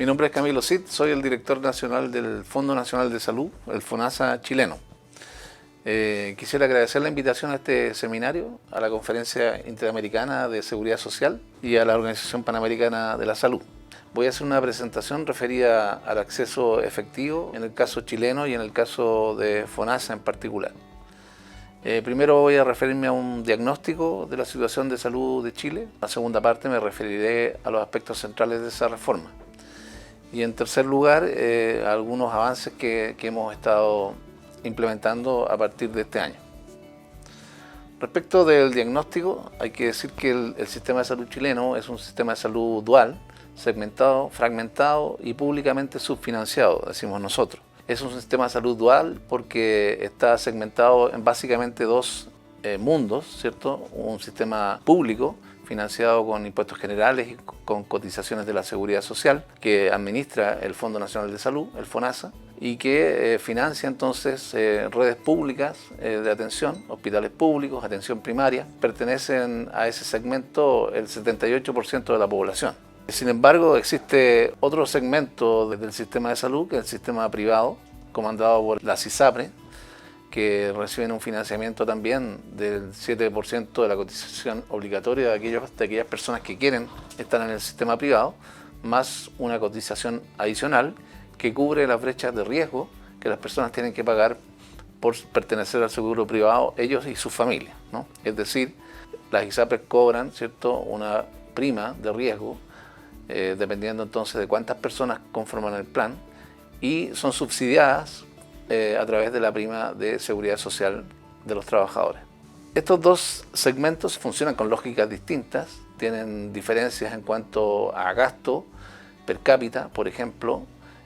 Mi nombre es Camilo Cid, soy el director nacional del Fondo Nacional de Salud, el FONASA chileno. Quisiera agradecer la invitación a este seminario, a la Conferencia Interamericana de Seguridad Social y a la Organización Panamericana de la Salud. Voy a hacer una presentación referida al acceso efectivo en el caso chileno y en el caso de FONASA en particular. Primero voy a referirme a un diagnóstico de la situación de salud de Chile. En la segunda parte me referiré a los aspectos centrales de esa reforma. Y en tercer lugar, algunos avances que hemos estado implementando a partir de este año. Respecto del diagnóstico, hay que decir que el sistema de salud chileno es un sistema de salud dual, segmentado, fragmentado y públicamente subfinanciado, decimos nosotros. Es un sistema de salud dual porque está segmentado en básicamente dos mundos, ¿cierto? Un sistema público financiado con impuestos generales y con cotizaciones de la Seguridad Social, que administra el Fondo Nacional de Salud, el FONASA, y que financia entonces redes públicas de atención, hospitales públicos, atención primaria. Pertenecen a ese segmento el 78% de la población. Sin embargo, existe otro segmento del sistema de salud, que es el sistema privado, comandado por la CISAPRE, que reciben un financiamiento también del 7% de la cotización obligatoria de aquellas personas que quieren estar en el sistema privado, más una cotización adicional que cubre las brechas de riesgo que las personas tienen que pagar por pertenecer al seguro privado, ellos y sus familias, ¿no? Es decir, las ISAPRES cobran, ¿cierto?, una prima de riesgo, dependiendo entonces de cuántas personas conforman el plan, y son subsidiadas a través de la prima de seguridad social de los trabajadores. Estos dos segmentos funcionan con lógicas distintas, tienen diferencias en cuanto a gasto per cápita, por ejemplo,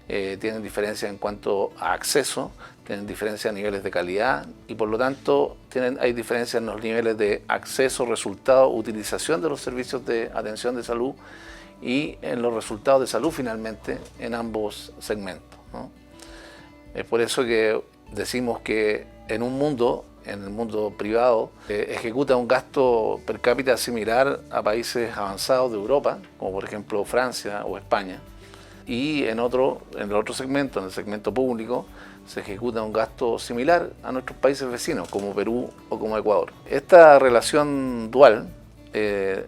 tienen diferencias en cuanto a acceso, tienen diferencias a niveles de calidad y por lo tanto hay diferencias en los niveles de acceso, resultado, utilización de los servicios de atención de salud y en los resultados de salud finalmente en ambos segmentos, ¿no? Es por eso que decimos que en el mundo privado, ejecuta un gasto per cápita similar a países avanzados de Europa, como por ejemplo Francia o España. Y en el otro segmento, en el segmento público, se ejecuta un gasto similar a nuestros países vecinos, como Perú o como Ecuador. Esta relación dual,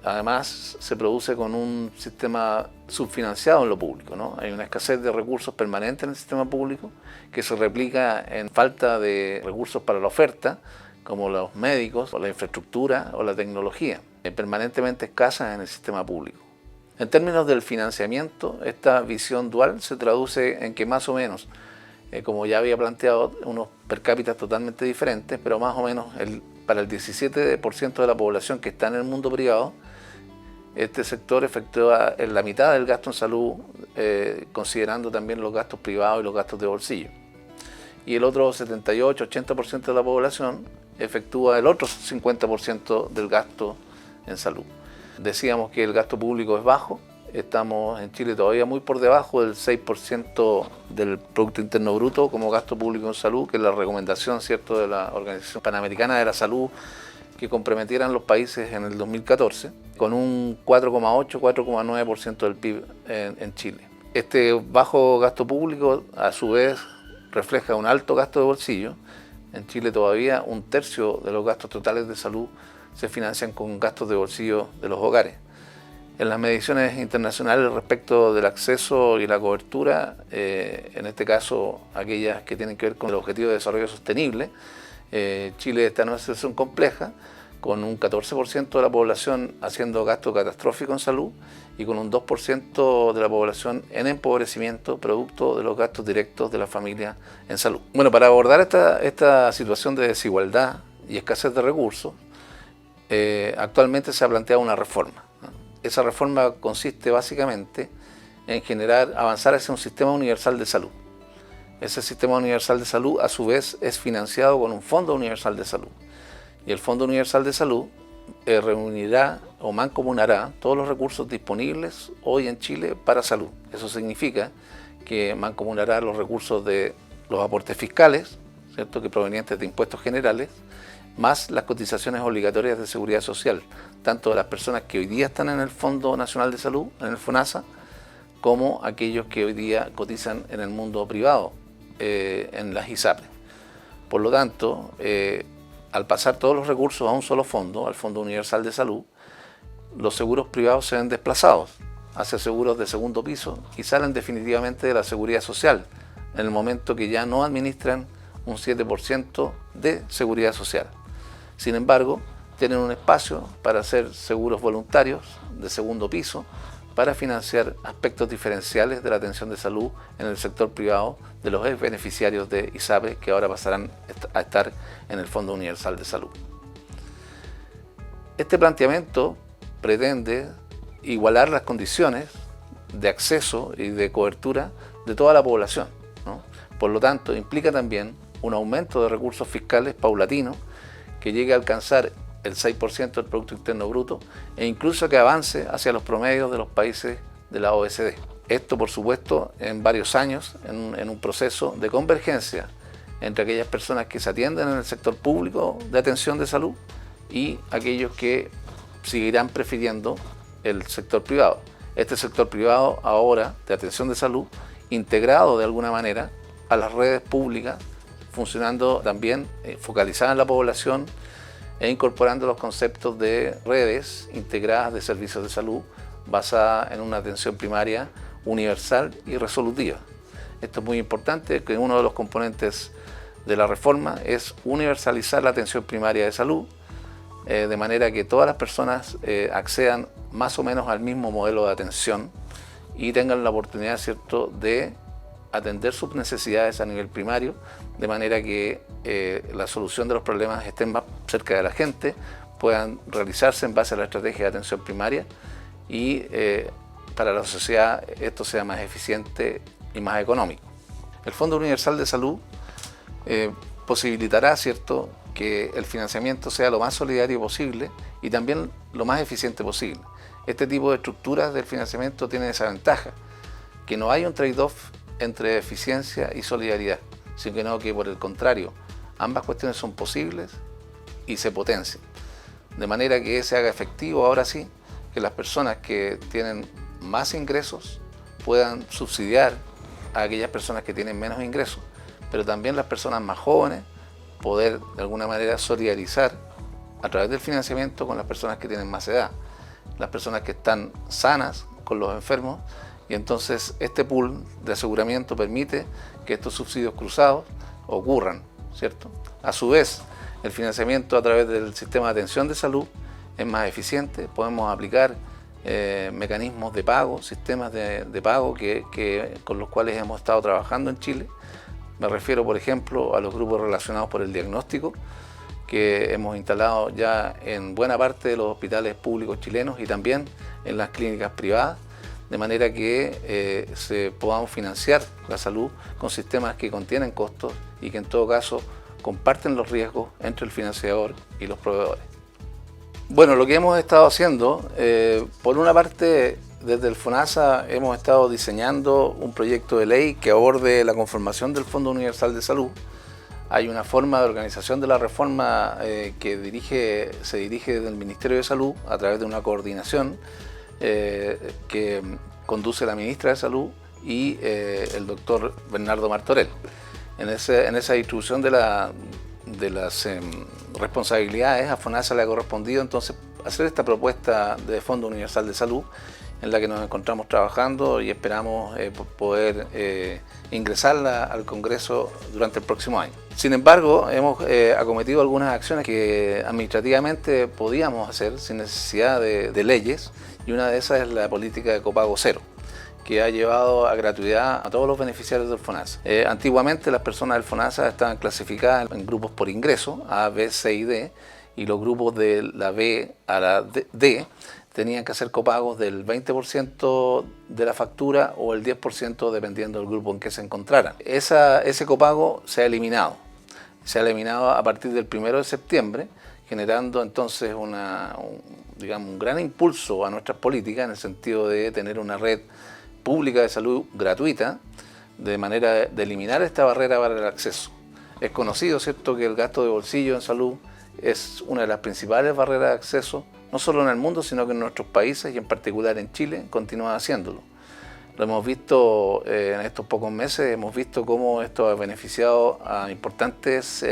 además, se produce con un sistema subfinanciado en lo público, ¿no? Hay una escasez de recursos permanente en el sistema público que se replica en falta de recursos para la oferta, como los médicos, o la infraestructura o la tecnología, permanentemente escasas en el sistema público. En términos del financiamiento, esta visión dual se traduce en que más o menos, como ya había planteado, unos per cápita totalmente diferentes, pero más o menos para el 17% de la población que está en el mundo privado, este sector efectúa en la mitad del gasto en salud, considerando también los gastos privados y los gastos de bolsillo. Y el otro 78-80% de la población efectúa el otro 50% del gasto en salud. Decíamos que el gasto público es bajo, estamos en Chile todavía muy por debajo del 6% del Producto Interno Bruto como gasto público en salud, que es la recomendación, ¿cierto?, de la Organización Panamericana de la Salud, que comprometieran los países en el 2014, con un 4,8-4,9% del PIB en Chile. Este bajo gasto público, a su vez, refleja un alto gasto de bolsillo. En Chile todavía un tercio de los gastos totales de salud se financian con gastos de bolsillo de los hogares. En las mediciones internacionales respecto del acceso y la cobertura, en este caso aquellas que tienen que ver con el Objetivo de Desarrollo Sostenible, Chile está en una situación compleja, con un 14% de la población haciendo gasto catastrófico en salud y con un 2% de la población en empobrecimiento producto de los gastos directos de la familia en salud. Bueno, para abordar esta situación de desigualdad y escasez de recursos, actualmente se ha planteado una reforma. Esa reforma consiste básicamente en avanzar hacia un sistema universal de salud. Ese sistema universal de salud, a su vez, es financiado con un Fondo Universal de Salud. Y el Fondo Universal de Salud reunirá o mancomunará todos los recursos disponibles hoy en Chile para salud. Eso significa que mancomunará los recursos de los aportes fiscales, ¿cierto?, que provenientes de impuestos generales, más las cotizaciones obligatorias de seguridad social, tanto de las personas que hoy día están en el Fondo Nacional de Salud, en el FONASA, como aquellos que hoy día cotizan en el mundo privado, en las ISAPRES. Por lo tanto, al pasar todos los recursos a un solo fondo, al Fondo Universal de Salud, los seguros privados se ven desplazados hacia seguros de segundo piso y salen definitivamente de la seguridad social, en el momento que ya no administran un 7% de seguridad social. Sin embargo, tienen un espacio para hacer seguros voluntarios de segundo piso para financiar aspectos diferenciales de la atención de salud en el sector privado de los ex beneficiarios de ISAPRES que ahora pasarán a estar en el Fondo Universal de Salud. Este planteamiento pretende igualar las condiciones de acceso y de cobertura de toda la población, ¿no? Por lo tanto, implica también un aumento de recursos fiscales paulatino que llegue a alcanzar el 6% del Producto Interno Bruto e incluso que avance hacia los promedios de los países de la OECD. Esto, por supuesto, en varios años, en un proceso de convergencia entre aquellas personas que se atienden en el sector público de atención de salud y aquellos que seguirán prefiriendo el sector privado. Este sector privado ahora de atención de salud integrado de alguna manera a las redes públicas, funcionando también focalizada en la población e incorporando los conceptos de redes integradas de servicios de salud basada en una atención primaria universal y resolutiva. Esto es muy importante, que uno de los componentes de la reforma es universalizar la atención primaria de salud, de manera que todas las personas accedan más o menos al mismo modelo de atención y tengan la oportunidad, ¿cierto?, de atender sus necesidades a nivel primario, de manera que la solución de los problemas estén más cerca de la gente, puedan realizarse en base a la estrategia de atención primaria y para la sociedad esto sea más eficiente y más económico. El Fondo Universal de Salud posibilitará, ¿cierto?, que el financiamiento sea lo más solidario posible y también lo más eficiente posible. Este tipo de estructuras del financiamiento tiene esa ventaja, que no hay un trade-off entre eficiencia y solidaridad, sino que por el contrario, ambas cuestiones son posibles y se potencian. De manera que se haga efectivo ahora sí que las personas que tienen más ingresos puedan subsidiar a aquellas personas que tienen menos ingresos, pero también las personas más jóvenes poder de alguna manera solidarizar a través del financiamiento con las personas que tienen más edad, las personas que están sanas con los enfermos, y entonces este pool de aseguramiento permite que estos subsidios cruzados ocurran, ¿cierto? A su vez, el financiamiento a través del sistema de atención de salud es más eficiente, podemos aplicar mecanismos de pago, sistemas de pago con los cuales hemos estado trabajando en Chile. Me refiero, por ejemplo, a los grupos relacionados por el diagnóstico, que hemos instalado ya en buena parte de los hospitales públicos chilenos y también en las clínicas privadas, de manera que se podamos financiar la salud con sistemas que contienen costos y que en todo caso comparten los riesgos entre el financiador y los proveedores. Bueno, lo que hemos estado haciendo, por una parte, desde el FONASA hemos estado diseñando un proyecto de ley que aborde la conformación del Fondo Universal de Salud. Hay una forma de organización de la reforma que se dirige desde el Ministerio de Salud a través de una coordinación que conduce la ministra de Salud y el doctor Bernardo Martorell. En esa distribución de las responsabilidades, a FONASA le ha correspondido entonces hacer esta propuesta de Fondo Universal de Salud, en la que nos encontramos trabajando y esperamos poder ingresarla al Congreso durante el próximo año. Sin embargo, hemos acometido algunas acciones que administrativamente podíamos hacer sin necesidad de leyes, y una de esas es la política de copago cero, que ha llevado a gratuidad a todos los beneficiarios del FONASA. Antiguamente las personas del FONASA estaban clasificadas en grupos por ingreso, A, B, C y D, y los grupos de la B a la D tenían que hacer copagos del 20% de la factura o el 10% dependiendo del grupo en que se encontraran. Ese copago se ha eliminado. Se ha eliminado a partir del 1 de septiembre, generando entonces un gran impulso a nuestras políticas en el sentido de tener una red pública de salud gratuita, de manera de eliminar esta barrera para el acceso. Es conocido, ¿cierto?, que el gasto de bolsillo en salud es una de las principales barreras de acceso, no solo en el mundo, sino que en nuestros países y en particular en Chile continúa haciéndolo. Lo hemos visto en estos pocos meses, hemos visto cómo esto ha beneficiado a importantes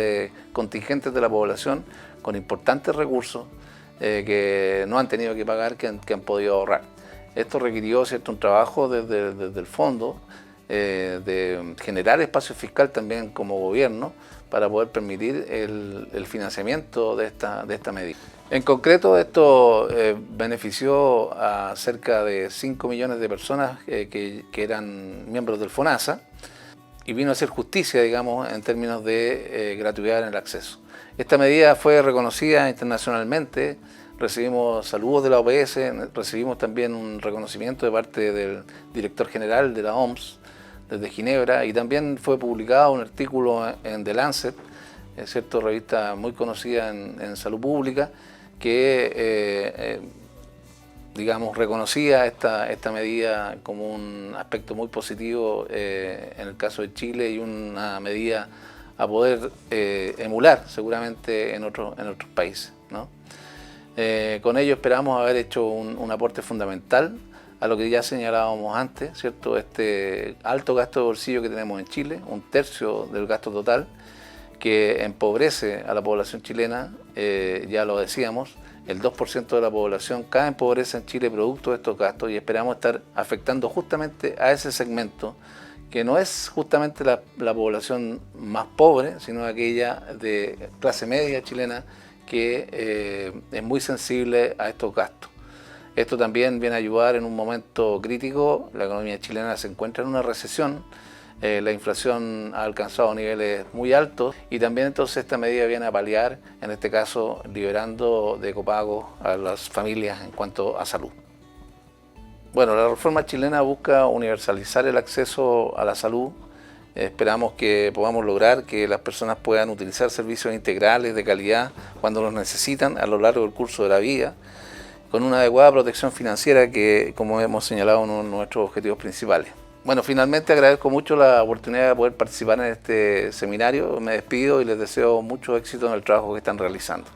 contingentes de la población con importantes recursos que no han tenido que pagar, que han podido ahorrar. Esto requirió, ¿cierto?, un trabajo desde el fondo de generar espacio fiscal también como gobierno para poder permitir el financiamiento de esta medida. En concreto, esto benefició a cerca de 5 millones de personas que eran miembros del FONASA y vino a hacer justicia, digamos, en términos de gratuidad en el acceso. Esta medida fue reconocida internacionalmente, recibimos saludos de la OPS, recibimos también un reconocimiento de parte del director general de la OMS desde Ginebra, y también fue publicado un artículo en The Lancet, ¿cierto?, revista muy conocida en salud pública, que digamos, reconocía esta medida como un aspecto muy positivo en el caso de Chile y una medida a poder emular seguramente en otros países, ¿no? Con ello esperamos haber hecho un aporte fundamental a lo que ya señalábamos antes, ¿cierto? Este alto gasto de bolsillo que tenemos en Chile, 1/3 del gasto total, que empobrece a la población chilena, ya lo decíamos, el 2% de la población cae en pobreza en Chile producto de estos gastos, y esperamos estar afectando justamente a ese segmento que no es justamente la población más pobre, sino aquella de clase media chilena que es muy sensible a estos gastos. Esto también viene a ayudar en un momento crítico. La economía chilena se encuentra en una recesión, la inflación ha alcanzado niveles muy altos, y también entonces esta medida viene a paliar, en este caso liberando de copago a las familias en cuanto a salud. Bueno, la reforma chilena busca universalizar el acceso a la salud. Esperamos que podamos lograr que las personas puedan utilizar servicios integrales de calidad cuando los necesitan a lo largo del curso de la vida, con una adecuada protección financiera que, como hemos señalado, es uno de nuestros objetivos principales. Bueno, finalmente agradezco mucho la oportunidad de poder participar en este seminario. Me despido y les deseo mucho éxito en el trabajo que están realizando.